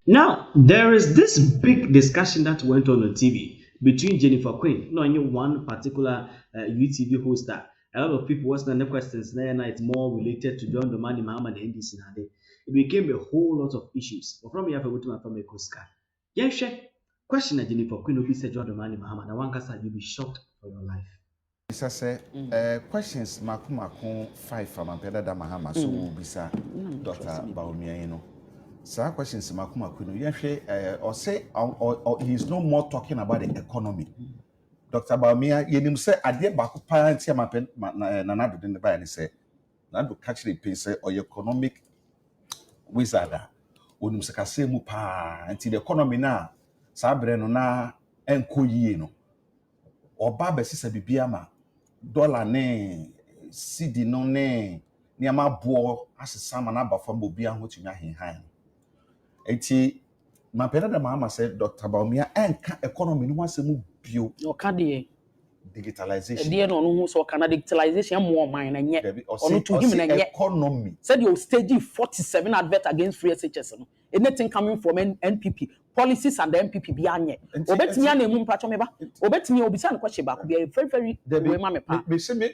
Now, there is this big discussion that went on TV between Jennifer Quinn, no, only one particular UTV hoster. A lot of people was the questions there, and it's more related to John Domani Mahama and NDC. It became a whole lot of issues. But from here, I to my family, Koska. Yeah, sure. Question that Jennifer Quinn will be said John Domani Mahama. Now, one case you'll be shocked for your life. Say questions mako 5 from Ampeda Mahama so will be sir Dr. Bawumia, you know. Sir questions mako or say or he is no more talking about the economy. Dr. Bawumia, you say I did back parents here my pen nanado didn't buy and say Nado catch the pace or economic wizard. Unum se mu pa until the economy na sabre no na enko yie no. Oba besi se bibiama dollar ne cedi no ne niama bo asesa ma na abafa obi ahotumi ahenhan enti mapeda da Mahama said Dr. Bawumia enka economy no wasemu bio o ka de digitalization de no no so kana digitalization mo man na nye ono to him na nye economy said you stage 47 advert against free SHS no anything coming from NPP policies and the NPP bi anye obetimi na emu mpacho meba obetimi obisa no question back be very we ma me pa me say me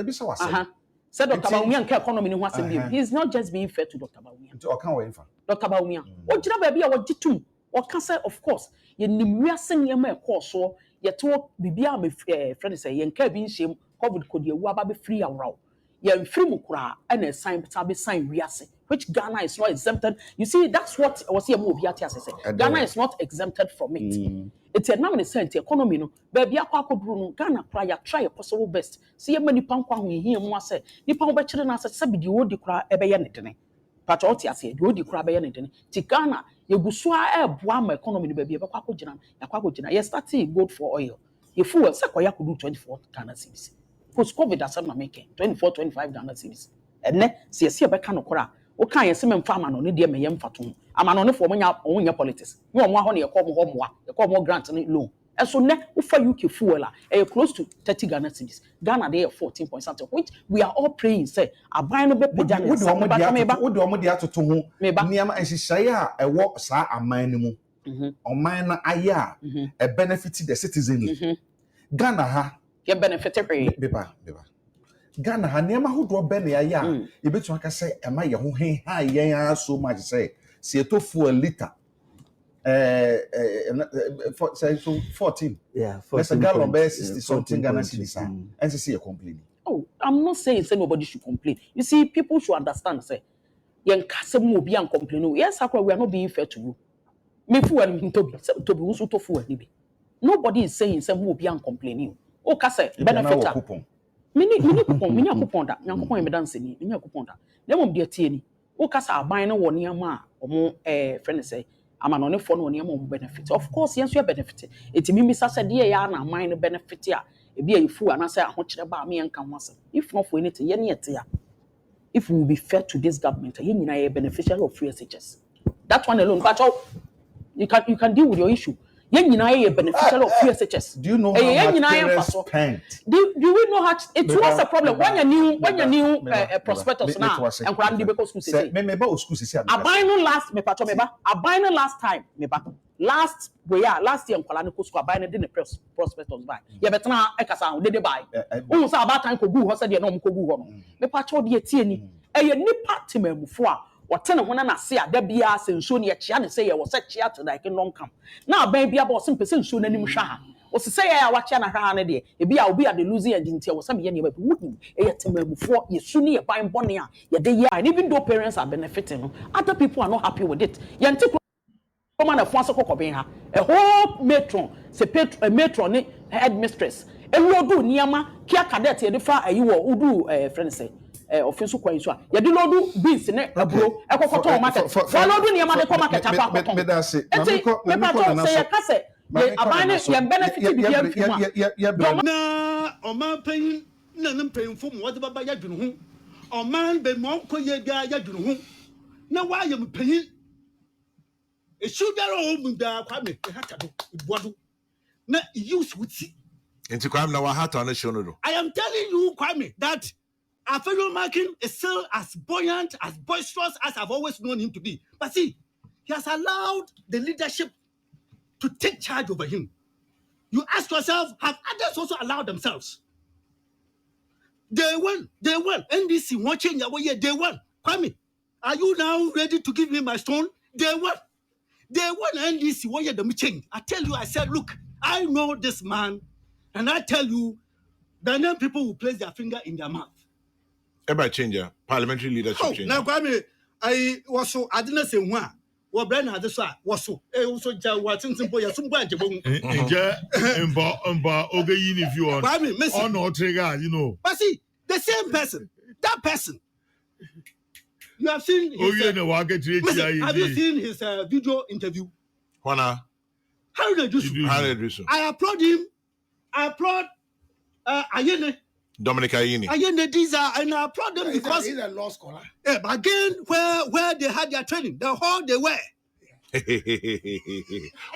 be so wase said Dr. Bawumia nka economy ni ho asem bi he is not just being fair to Dr. Bawumia o kan we infa Dr. Bawumia o jira ba bia o gitum o kan say of course ye nimwiase niam e course so ye to bibia me friend say ye nka bi nhyem covid kodi ewu aba be free awraw ye free mu kura na sign be sign wiase which Ghana is not exempted. You see, that's what I was here more say. Ghana is not exempted from it. It's a nominal cent economy, no. Baby, I no Ghana try a possible best. See, many pankwa who hear more say, Nipa Bachelor as a sabi the old cry a bayanetene. Patriotia say, the old cry bayanetene. Tigana, you go swa a boam economy, baby, a quacojina. Yes, that's good for oil. You fool, Sakoya could do 24 Ghana cities. Post COVID, that's what I'm making 24, 25 Ghana cities. And then, see a Bacano cora. O kan yesi me mfa amano ne de me yem fato amano ne fo onya politics we onwa ho ne yekom grant ne loan eso ne wo fa UK fuel close to 30 Ghana cedis Ghana dey 14 point something which we are all praying say aban no be peda ne sa me ba wo de omo de atoto ho niam enhihye a ewo sa aman ne mu oman na aye a e benefit the citizenry Ghana ha ye benefit beba Ghana ha niam ahodo be na ya e betu aka say ema ye ho hen ha yen so much say se to fuel liter say so 14 Yeah, let's a gallon be 60 something Ghana cedis and say you complaining. Oh, I'm not saying nobody should complain. You see, people should understand say yen kasem obi an complain. Yes, we are not being fair to you. Me fu an to be usu to fu ani be. Nobody is saying say obi an complaining. O ka say benefit mini coupon da nyankopon me dance ni mini coupon da na mom de tie ni wo kasa aban no wo niam a omo friend say amanone fo no niam omo benefit of course yes you benefit etimi misa say de ya na aman no benefit a ebi ayifu ana say ahokire ba me nka ho asem if not for anything ye na yete ya if we will be fair to this government ye nyina ye beneficial of free SHS that one alone but you can deal with your issue. Yen nyina beneficial of free SHS. Do you know how much parents spent? Do we know how it was a problem when you new prospectus now and grand because school say me ba school say abino last me pato me ba abino last time me ba last year nkwala ne ko school abino dey the prospectus buy ye betena ekasa ho dey buy who say about time ko gu ho say dey no mo ko gu ho no me pato dey tie ni eye nipa temamufo a wotene ho na se ada bia se nsuo ne ye chia ne se ye wo se chia to like long come na ban bia bo se mpese nsuo na nim hwa ha wo se se ya wa chia na hwa ha ne de e bia obi ade losing and ntia wo se me ye ne ba wuhim e ye temamufo ye su ne ye ban bone a ye de ye and even though parents are benefiting other people are not happy with it ye nti come na fon se kokoben ha a whole matron se matron ne headmistress e wo do niama kia cadet ye de fa ayi wo udu friend say offensive kwan so ya de lodu beans ne aburo ekokoto market fa lodu ne ma de ko market afa koto me da se me pato say ya kase abane ya benefit bi ya fuma na oman payin na nan payin fo mo de baba ya dwunu ho oman be mo ko ye ga ya dwunu ho na wa ya me payin e shudaro o mu da kwa me e hata do ibodo na use wuti enti kwam na wa hata na show no do. I am telling you Kwame that our fellow marking is still as buoyant, as boisterous as I've always known him to be. But see, He has allowed the leadership to take charge over him. You ask yourself, have others also allowed themselves? They won. NDC won't change our year. They won. Kwame, are you now ready to give me my stone? They won. NDC one year them change. I tell you, I said, look, I know this man, and I tell you, the name people will place their finger in their mouth. Ever change parliamentary leadership change. Now, Kwame, I didn't say one. What brand had this was so also Watson boy some branch of if you want on or trigger, you know. But see, the same person, that person. You have seen his, have you seen his video interview? Juana. How did you do? I applaud him. I applaud Ayene. Dominic Ayini. Ayene, these are, and I applaud them because he's a law scholar. Yeah, but again, where they had their training, the hall they were.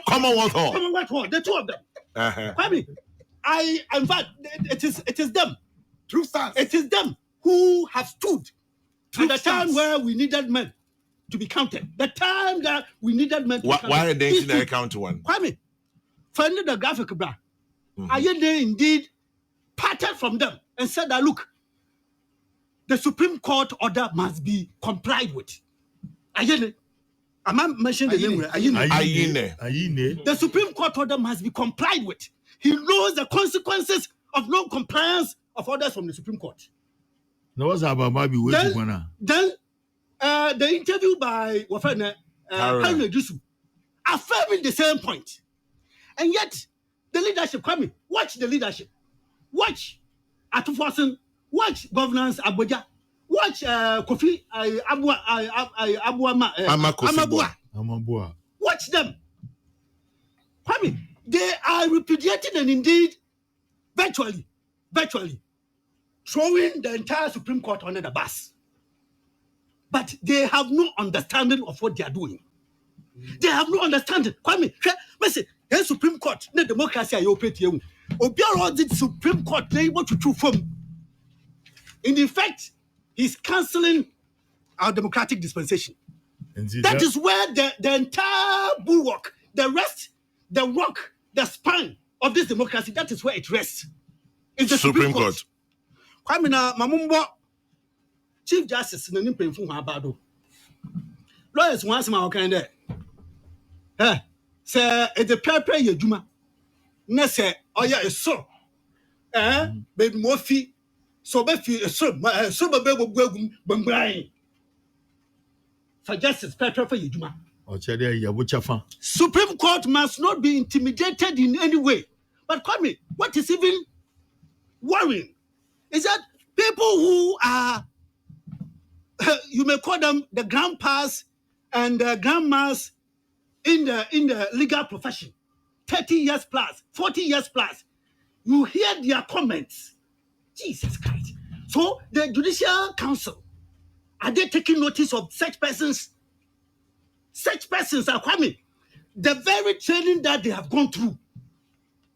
Commonwealth Hall. The two of them. I mean, in fact, it is them. True stance. It is them who have stood at the time where we needed men to be counted. The time that we needed men to be counted. Why are they in account to one? Kwame, finding the graphic bra. Ayende indeed parted from them and said that, look, the Supreme Court order must be complied with. Ayene, am I mentioning the name? Ayene. The Supreme Court order must be complied with. He knows the consequences of non-compliance of orders from the Supreme Court. No, what's about maybe waiting then the interview by Haruna Jusu affirming the same point. And yet, the leadership, Kwame, watch the leadership. Watch Atufosin, watch Governance Abuja, watch Kofi Amabua. Watch them. Kwame, they are repudiating and indeed virtually throwing the entire Supreme Court under the bus. But they have no understanding of what they are doing. They have no understanding. Kwame, listen, the Supreme Court, the democracy are open to you. Obiara did Supreme Court, they want to do from. In effect, he's cancelling our democratic dispensation. That is where the entire bulwark, the rest, the rock, the spine of this democracy, that is where it rests. It's the Supreme Court. Kwame na mamumbo Chief Justice na nimpe mfu ha bado. Lawyers wan asema o kan there. Say e de prepare ye djuma. Na say oya eso. Be mo fi so be fi eso so be go agum bangbran. For justice prepare for ye djuma. Supreme Court must not be intimidated in any way. But Kwame, what is even worrying is that people who are, you may call them the grandpas and the grandmas in the legal profession, 30 years plus, 40 years plus, you hear their comments. Jesus Christ. So the Judicial Council, are they taking notice of such persons? Such persons are coming. The very training that they have gone through,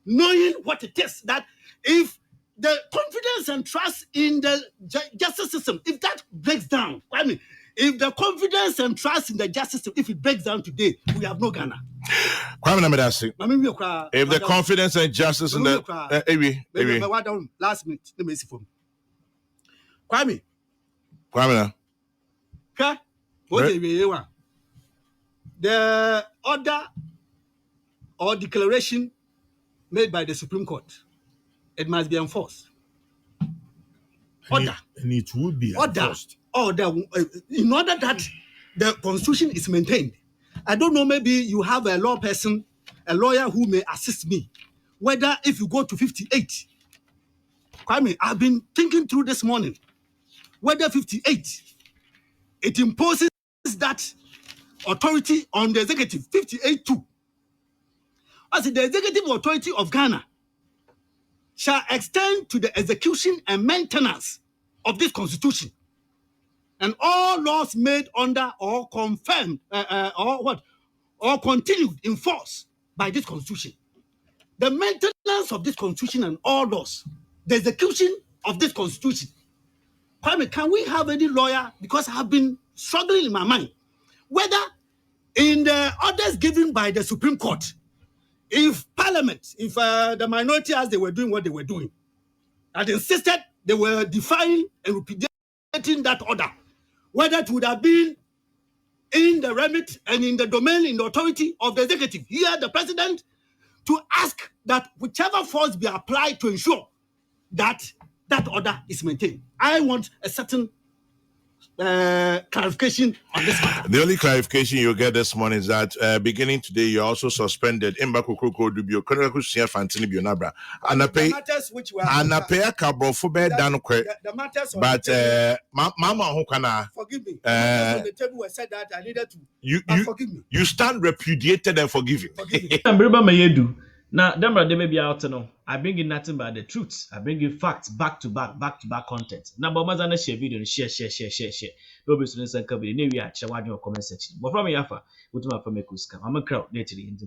knowing what it is, that if the confidence and trust in the justice system, if that breaks down, if the confidence and trust in the justice system, if it breaks down today, we have no Ghana. If the confidence and justice in the last minute, let me see for me. Kwame. What the order or declaration made by the Supreme Court, it must be enforced. Order. And it would be enforced. Order. In order that the Constitution is maintained. I don't know, maybe you have a law person, a lawyer who may assist me. Whether if you go to 58, Kwame, I've been thinking through this morning, whether 58, it imposes that authority on the executive, 58-2. As the executive authority of Ghana shall extend to the execution and maintenance of this constitution and all laws made under or confirmed or continued in force by this constitution. The maintenance of this constitution and all laws, the execution of this constitution. Kwame, can we have any lawyer, because I have been struggling in my mind, whether in the orders given by the Supreme Court, if Parliament, if the minority, as they were doing what they were doing, had insisted they were defying and repudiating that order, whether it would have been in the remit and in the domain, in the authority of the executive, here the president, to ask that whichever force be applied to ensure that that order is maintained. I want a certain clarification on this matter. The only clarification you get this morning is that beginning today, you also suspended Mbako Koko Dubio, Konakusia Fantini Bionabra, and I pay a cabo for bed down quick. The matters, but Mama Hokana, forgive me. On the table, I said that I needed to. Forgive me. You stand repudiated and forgiven. Forgive me. Now, Demra, they may be out now. I bring in nothing but the truth. I bring in facts back to back content. Now, but Mazana share video, share. Robert Sunday Sankabi, the new year, share one your comment section. But from Yafa, what my from a kuska. I'm a crowd, later in the